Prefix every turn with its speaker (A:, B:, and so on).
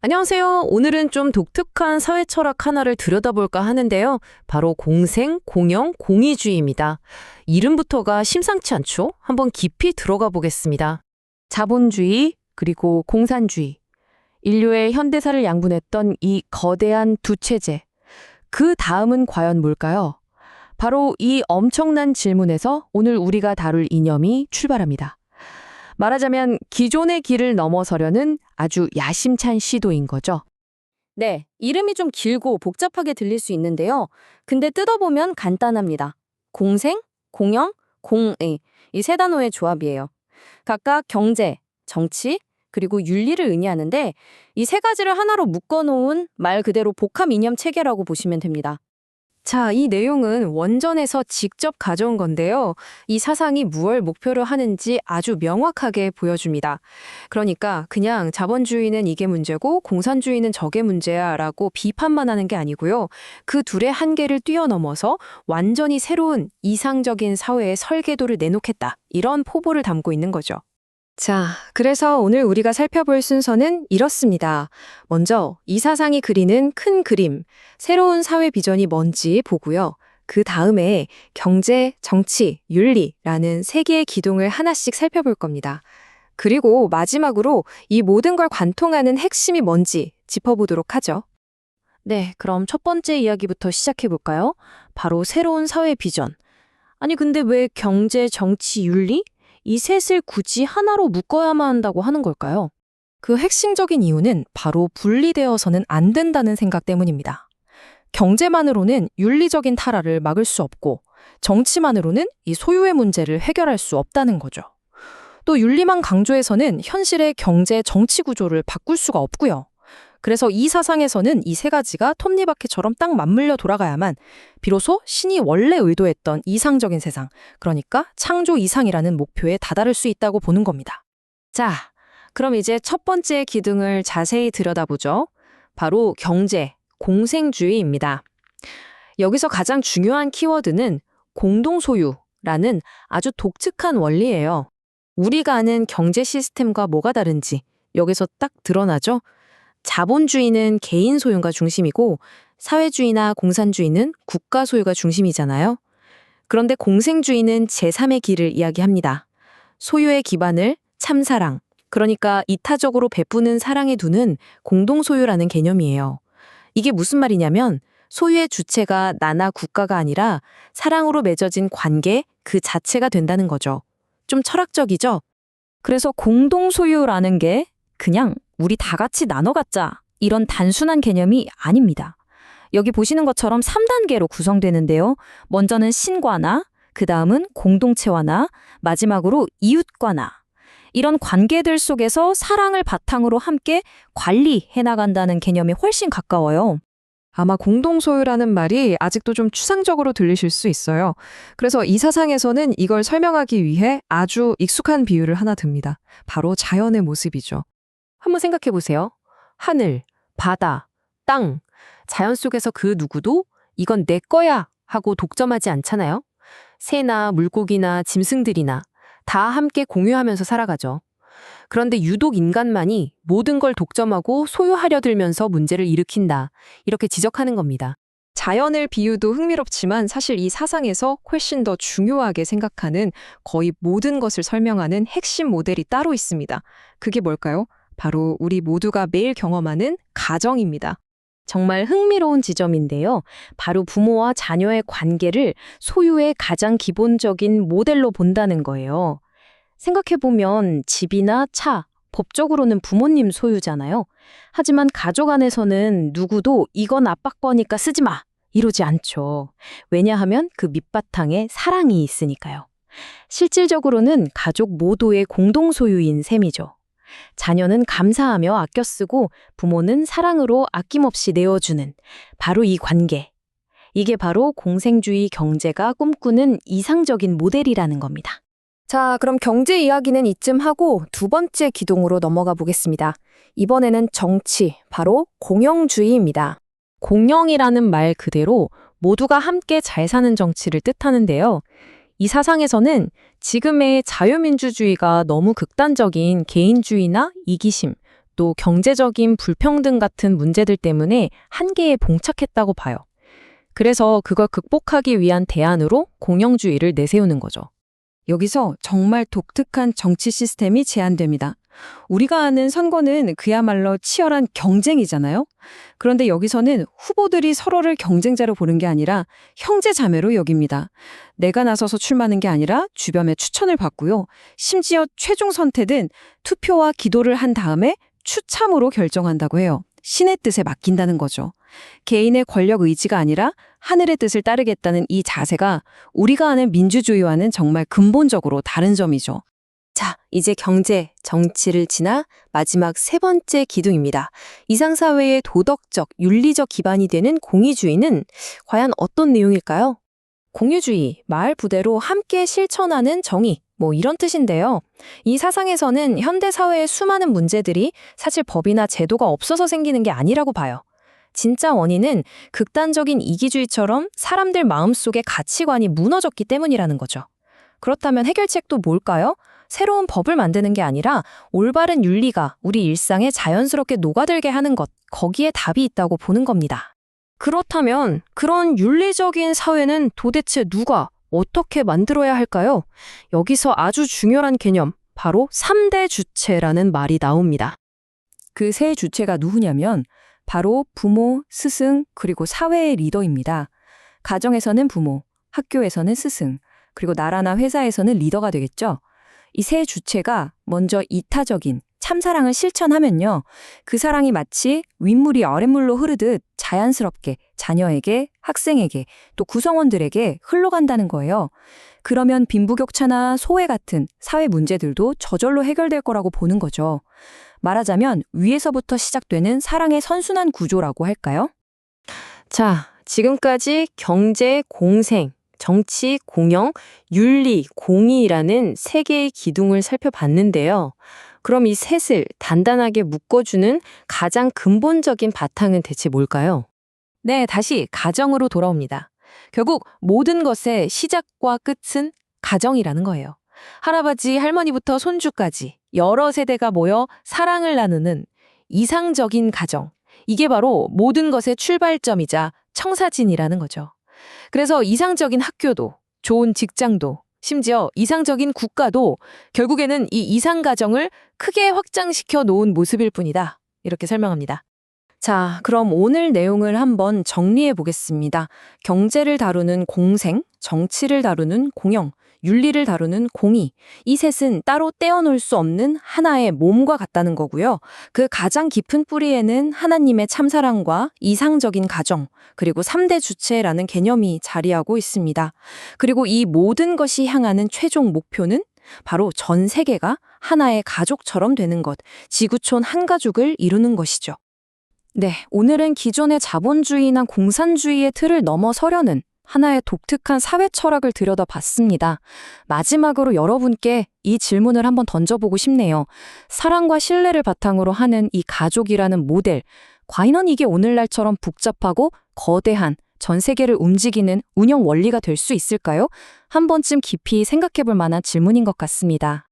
A: 안녕하세요. 오늘은 좀 독특한 사회 철학 하나를 들여다볼까 하는데요. 바로 공생, 공영, 공의주의입니다. 이름부터가 심상치 않죠? 한번 깊이 들어가 보겠습니다.
B: 자본주의, 그리고 공산주의. 인류의 현대사를 양분했던 이 거대한 두 체제. 그 다음은 과연 뭘까요? 바로 이 엄청난 질문에서 오늘 우리가 다룰 이념이 출발합니다. 말하자면 기존의 길을 넘어서려는 아주 야심찬 시도인 거죠.
C: 네, 이름이 좀 길고 복잡하게 들릴 수 있는데요. 근데 뜯어보면 간단합니다. 공생, 공영, 공의. 이 세 단어의 조합이에요. 각각 경제, 정치, 그리고 윤리를 의미하는데 이 세 가지를 하나로 묶어놓은 말 그대로 복합 이념 체계라고 보시면 됩니다.
A: 자, 이 내용은 원전에서 직접 가져온 건데요. 이 사상이 무엇을 목표로 하는지 아주 명확하게 보여줍니다. 그러니까 그냥 자본주의는 이게 문제고 공산주의는 저게 문제야 라고 비판만 하는 게 아니고요. 그 둘의 한계를 뛰어넘어서 완전히 새로운 이상적인 사회의 설계도를 내놓겠다. 이런 포부를 담고 있는 거죠.
B: 자, 그래서 오늘 우리가 살펴볼 순서는 이렇습니다. 먼저 이 사상이 그리는 큰 그림, 새로운 사회 비전이 뭔지 보고요. 그 다음에 경제, 정치, 윤리라는 세 개의 기둥을 하나씩 살펴볼 겁니다. 그리고 마지막으로 이 모든 걸 관통하는 핵심이 뭔지 짚어보도록 하죠.
A: 네, 그럼 첫 번째 이야기부터 시작해 볼까요? 바로 새로운 사회 비전. 아니, 근데 왜 경제, 정치, 윤리? 이 셋을 굳이 하나로 묶어야만 한다고 하는 걸까요?
B: 그 핵심적인 이유는 바로 분리되어서는 안 된다는 생각 때문입니다. 경제만으로는 윤리적인 타락을 막을 수 없고 정치만으로는 이 소유의 문제를 해결할 수 없다는 거죠. 또 윤리만 강조해서는 현실의 경제, 정치 구조를 바꿀 수가 없고요. 그래서 이 사상에서는 이 세 가지가 톱니바퀴처럼 딱 맞물려 돌아가야만 비로소 신이 원래 의도했던 이상적인 세상, 그러니까 창조 이상이라는 목표에 다다를 수 있다고 보는 겁니다.
A: 자, 그럼 이제 첫 번째 기둥을 자세히 들여다보죠. 바로 경제, 공생주의입니다. 여기서 가장 중요한 키워드는 공동소유라는 아주 독특한 원리예요. 우리가 아는 경제 시스템과 뭐가 다른지 여기서 딱 드러나죠? 자본주의는 개인 소유가 중심이고 사회주의나 공산주의는 국가 소유가 중심이잖아요. 그런데 공생주의는 제3의 길을 이야기합니다. 소유의 기반을 참사랑, 그러니까 이타적으로 베푸는 사랑에 두는 공동소유라는 개념이에요. 이게 무슨 말이냐면 소유의 주체가 나나 국가가 아니라 사랑으로 맺어진 관계 그 자체가 된다는 거죠. 좀 철학적이죠?
B: 그래서 공동소유라는 게 그냥 우리 다 같이 나눠 갖자 이런 단순한 개념이 아닙니다. 여기 보시는 것처럼 3단계로 구성되는데요. 먼저는 신과나, 그 다음은 공동체와나, 마지막으로 이웃과나. 이런 관계들 속에서 사랑을 바탕으로 함께 관리해 나간다는 개념에 훨씬 가까워요.
D: 아마 공동소유라는 말이 아직도 좀 추상적으로 들리실 수 있어요. 그래서 이 사상에서는 이걸 설명하기 위해 아주 익숙한 비유를 하나 듭니다. 바로 자연의 모습이죠.
A: 한번 생각해 보세요. 하늘, 바다, 땅, 자연 속에서 그 누구도 이건 내 거야 하고 독점하지 않잖아요. 새나 물고기나 짐승들이나 다 함께 공유하면서 살아가죠. 그런데 유독 인간만이 모든 걸 독점하고 소유하려 들면서 문제를 일으킨다. 이렇게 지적하는 겁니다.
D: 자연을 비유도 흥미롭지만 사실 이 사상에서 훨씬 더 중요하게 생각하는 거의 모든 것을 설명하는 핵심 모델이 따로 있습니다. 그게 뭘까요? 바로 우리 모두가 매일 경험하는 가정입니다.
B: 정말 흥미로운 지점인데요. 바로 부모와 자녀의 관계를 소유의 가장 기본적인 모델로 본다는 거예요. 생각해보면 집이나 차, 법적으로는 부모님 소유잖아요. 하지만 가족 안에서는 누구도 이건 아빠 거니까 쓰지 마! 이러지 않죠. 왜냐하면 그 밑바탕에 사랑이 있으니까요. 실질적으로는 가족 모두의 공동 소유인 셈이죠. 자녀는 감사하며 아껴 쓰고 부모는 사랑으로 아낌없이 내어주는 바로 이 관계. 이게 바로 공생주의 경제가 꿈꾸는 이상적인 모델이라는 겁니다.
C: 자, 그럼 경제 이야기는 이쯤 하고 두 번째 기둥으로 넘어가 보겠습니다. 이번에는 정치, 바로 공영주의입니다.
B: 공영이라는 말 그대로 모두가 함께 잘 사는 정치를 뜻하는데요. 이 사상에서는 지금의 자유민주주의가 너무 극단적인 개인주의나 이기심, 또 경제적인 불평등 같은 문제들 때문에 한계에 봉착했다고 봐요. 그래서 그걸 극복하기 위한 대안으로 공영주의를 내세우는 거죠.
A: 여기서 정말 독특한 정치 시스템이 제안됩니다. 우리가 아는 선거는 그야말로 치열한 경쟁이잖아요. 그런데 여기서는 후보들이 서로를 경쟁자로 보는 게 아니라 형제자매로 여깁니다. 내가 나서서 출마하는 게 아니라 주변의 추천을 받고요. 심지어 최종 선택은 투표와 기도를 한 다음에 추참으로 결정한다고 해요. 신의 뜻에 맡긴다는 거죠. 개인의 권력 의지가 아니라 하늘의 뜻을 따르겠다는 이 자세가 우리가 아는 민주주의와는 정말 근본적으로 다른 점이죠.
B: 자, 이제 경제, 정치를 지나 마지막 세 번째 기둥입니다. 이상사회의 도덕적, 윤리적 기반이 되는 공의주의는 과연 어떤 내용일까요? 공유주의, 말 부대로 함께 실천하는 정의, 이런 뜻인데요. 이 사상에서는 현대 사회의 수많은 문제들이 사실 법이나 제도가 없어서 생기는 게 아니라고 봐요. 진짜 원인은 극단적인 이기주의처럼 사람들 마음속의 가치관이 무너졌기 때문이라는 거죠. 그렇다면 해결책도 뭘까요? 새로운 법을 만드는 게 아니라 올바른 윤리가 우리 일상에 자연스럽게 녹아들게 하는 것, 거기에 답이 있다고 보는 겁니다.
A: 그렇다면 그런 윤리적인 사회는 도대체 누가 어떻게 만들어야 할까요? 여기서 아주 중요한 개념, 바로 3대 주체라는 말이 나옵니다.
B: 그 세 주체가 누구냐면 바로 부모, 스승, 그리고 사회의 리더입니다. 가정에서는 부모, 학교에서는 스승, 그리고 나라나 회사에서는 리더가 되겠죠. 이 세 주체가 먼저 이타적인 참사랑을 실천하면요. 그 사랑이 마치 윗물이 아랫물로 흐르듯 자연스럽게 자녀에게, 학생에게, 또 구성원들에게 흘러간다는 거예요. 그러면 빈부격차나 소외 같은 사회 문제들도 저절로 해결될 거라고 보는 거죠. 말하자면 위에서부터 시작되는 사랑의 선순환 구조라고 할까요?
A: 자, 지금까지 경제, 공생, 정치, 공영, 윤리, 공의라는 세 개의 기둥을 살펴봤는데요. 그럼 이 셋을 단단하게 묶어주는 가장 근본적인 바탕은 대체 뭘까요?
B: 네, 다시 가정으로 돌아옵니다. 결국 모든 것의 시작과 끝은 가정이라는 거예요. 할아버지, 할머니부터 손주까지 여러 세대가 모여 사랑을 나누는 이상적인 가정. 이게 바로 모든 것의 출발점이자 청사진이라는 거죠. 그래서 이상적인 학교도, 좋은 직장도, 심지어 이상적인 국가도 결국에는 이 이상가정을 크게 확장시켜 놓은 모습일 뿐이다. 이렇게 설명합니다. 자, 그럼 오늘 내용을 한번 정리해 보겠습니다. 경제를 다루는 공생, 정치를 다루는 공영, 윤리를 다루는 공의. 이 셋은 따로 떼어놓을 수 없는 하나의 몸과 같다는 거고요. 그 가장 깊은 뿌리에는 하나님의 참사랑과 이상적인 가정, 그리고 3대 주체라는 개념이 자리하고 있습니다. 그리고 이 모든 것이 향하는 최종 목표는 바로 전 세계가 하나의 가족처럼 되는 것, 지구촌 한 가족을 이루는 것이죠. 네, 오늘은 기존의 자본주의나 공산주의의 틀을 넘어서려는 하나의 독특한 사회 철학을 들여다봤습니다. 마지막으로 여러분께 이 질문을 한번 던져보고 싶네요. 사랑과 신뢰를 바탕으로 하는 이 가족이라는 모델, 과연 이게 오늘날처럼 복잡하고 거대한 전 세계를 움직이는 운영 원리가 될 수 있을까요? 한 번쯤 깊이 생각해 볼 만한 질문인 것 같습니다.